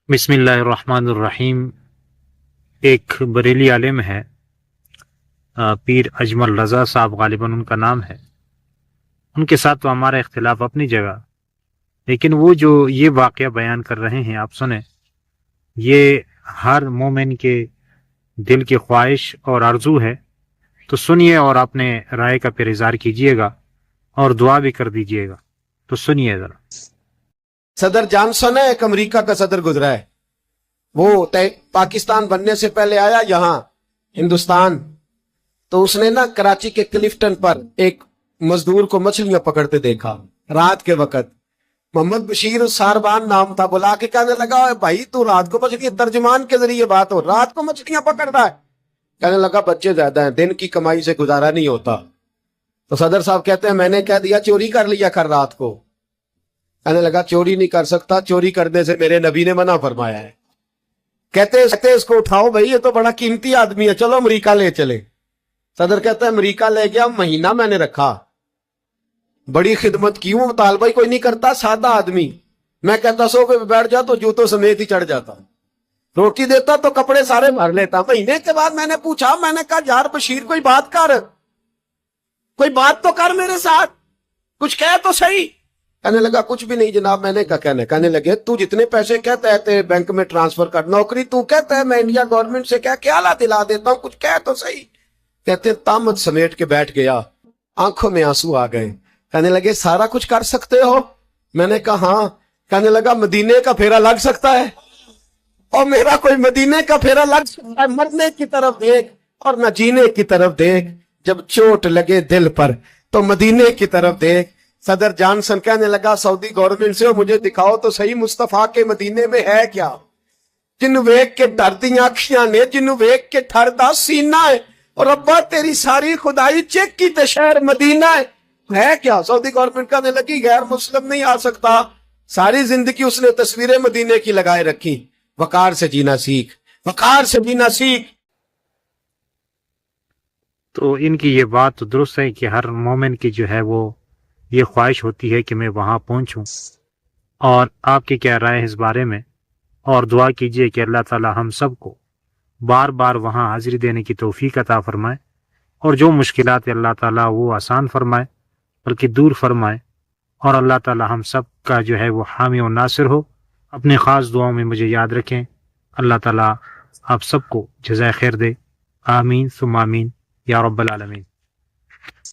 بسم اللہ الرحمن الرحیم۔ ایک بریلی عالم ہے، پیر اجمل رضا صاحب غالباً ان کا نام ہے۔ ان کے ساتھ تو ہمارا اختلاف اپنی جگہ، لیکن وہ جو یہ واقعہ بیان کر رہے ہیں آپ سنیں، یہ ہر مومن کے دل کی خواہش اور آرزو ہے، تو سنیے اور اپنے رائے کا پھر اظہار کیجیے گا اور دعا بھی کر دیجیے گا۔ تو سنیے ذرا۔ صدر جانسن ہے، ایک امریکہ کا صدر گزرا ہے، وہ پاکستان بننے سے پہلے آیا یہاں ہندوستان، تو اس نے نا کراچی کے کلفٹن پر ایک مزدور کو مچھلیاں پکڑتے دیکھا رات کے وقت۔ محمد بشیر ساربان نام تھا، بلا کے کہنے لگا بھائی تو رات کو مچھلی، ترجمان کے ذریعے بات ہو، رات کو مچھلیاں پکڑتا ہے؟ کہنے لگا بچے زیادہ ہیں، دن کی کمائی سے گزارا نہیں ہوتا۔ تو صدر صاحب کہتے ہیں میں نے کہہ دیا چوری کر لیا کر رات کو۔ کہنے لگا چوری نہیں کر سکتا، چوری کرنے سے میرے نبی نے منع فرمایا ہے۔ کہتے اس کو اٹھاؤ بھائی، یہ تو بڑا قیمتی آدمی ہے، چلو امریکہ لے چلے۔ صدر کہتا ہے امریکہ لے گیا، مہینہ میں نے رکھا، بڑی خدمت کی، وہ مطالبہ ہی کوئی نہیں کرتا، سادہ آدمی، میں کہتا سوفے پہ بیٹھ جا تو جوتوں سمیت ہی چڑھ جاتا، روٹی دیتا تو کپڑے سارے بھر لیتا۔ مہینے کے بعد میں نے پوچھا، میں نے کہا یار بشیر کوئی بات کر، کوئی بات تو کر میرے ساتھ، کچھ کہہ تو صحیح۔ کہنے لگا کچھ بھی نہیں جناب، میں نے کہا کہنے لگے تو جتنے پیسے کہتا ہے بینک میں ٹرانسفر کر، نوکری تو کہتا ہے میں انڈیا گورنمنٹ سے کیا لا دلا دیتا ہوں، کچھ کہہ تو صحیح۔ کہتے طامت سمیٹ کے بیٹھ گیا، آنکھوں میں آنسو آ گئے۔ کہنے لگے سارا کچھ کر سکتے ہو؟ میں نے کہا ہاں۔ کہنے لگا مدینے کا پھیرا لگ سکتا ہے؟ اور میرا کوئی مدینے کا پھیرا لگ سکتا ہے؟ مرنے کی طرف دیکھ اور نہ جینے کی طرف دیکھ، جب چوٹ لگے دل پر تو مدینے کی طرف دیکھ۔ صدر جانسن کہنے لگا سعودی گورنمنٹ سے مجھے دکھاؤ تو صحیح مصطفیٰ کے مدینے میں ہے کیا، جنو ویک کے ڈردیاں اکھیاں نے، جنو ویک کے ٹھردا سینہ ہے، اور ابا تیری ساری خدائی چیک کی تے شہر مدینہ ہے کیا؟ سعودی گورنمنٹ کہنے لگی غیر مسلم نہیں آ سکتا۔ ساری زندگی اس نے تصویریں مدینے کی لگائے رکھی۔ وقار سے جینا سیکھ، وقار سے جینا سیکھ۔ تو ان کی یہ بات تو درست ہے کہ ہر مومن کی جو ہے وہ یہ خواہش ہوتی ہے کہ میں وہاں پہنچوں، اور آپ کی کیا رائے ہے اس بارے میں؟ اور دعا کیجئے کہ اللہ تعالی ہم سب کو بار بار وہاں حاضری دینے کی توفیق عطا فرمائے، اور جو مشکلات اللہ تعالیٰ وہ آسان فرمائے بلکہ دور فرمائے، اور اللہ تعالیٰ ہم سب کا جو ہے وہ حامی و ناصر ہو۔ اپنے خاص دعاؤں میں مجھے یاد رکھیں۔ اللہ تعالیٰ آپ سب کو جزائے خیر دے۔ آمین ثم آمین یا رب العالمین۔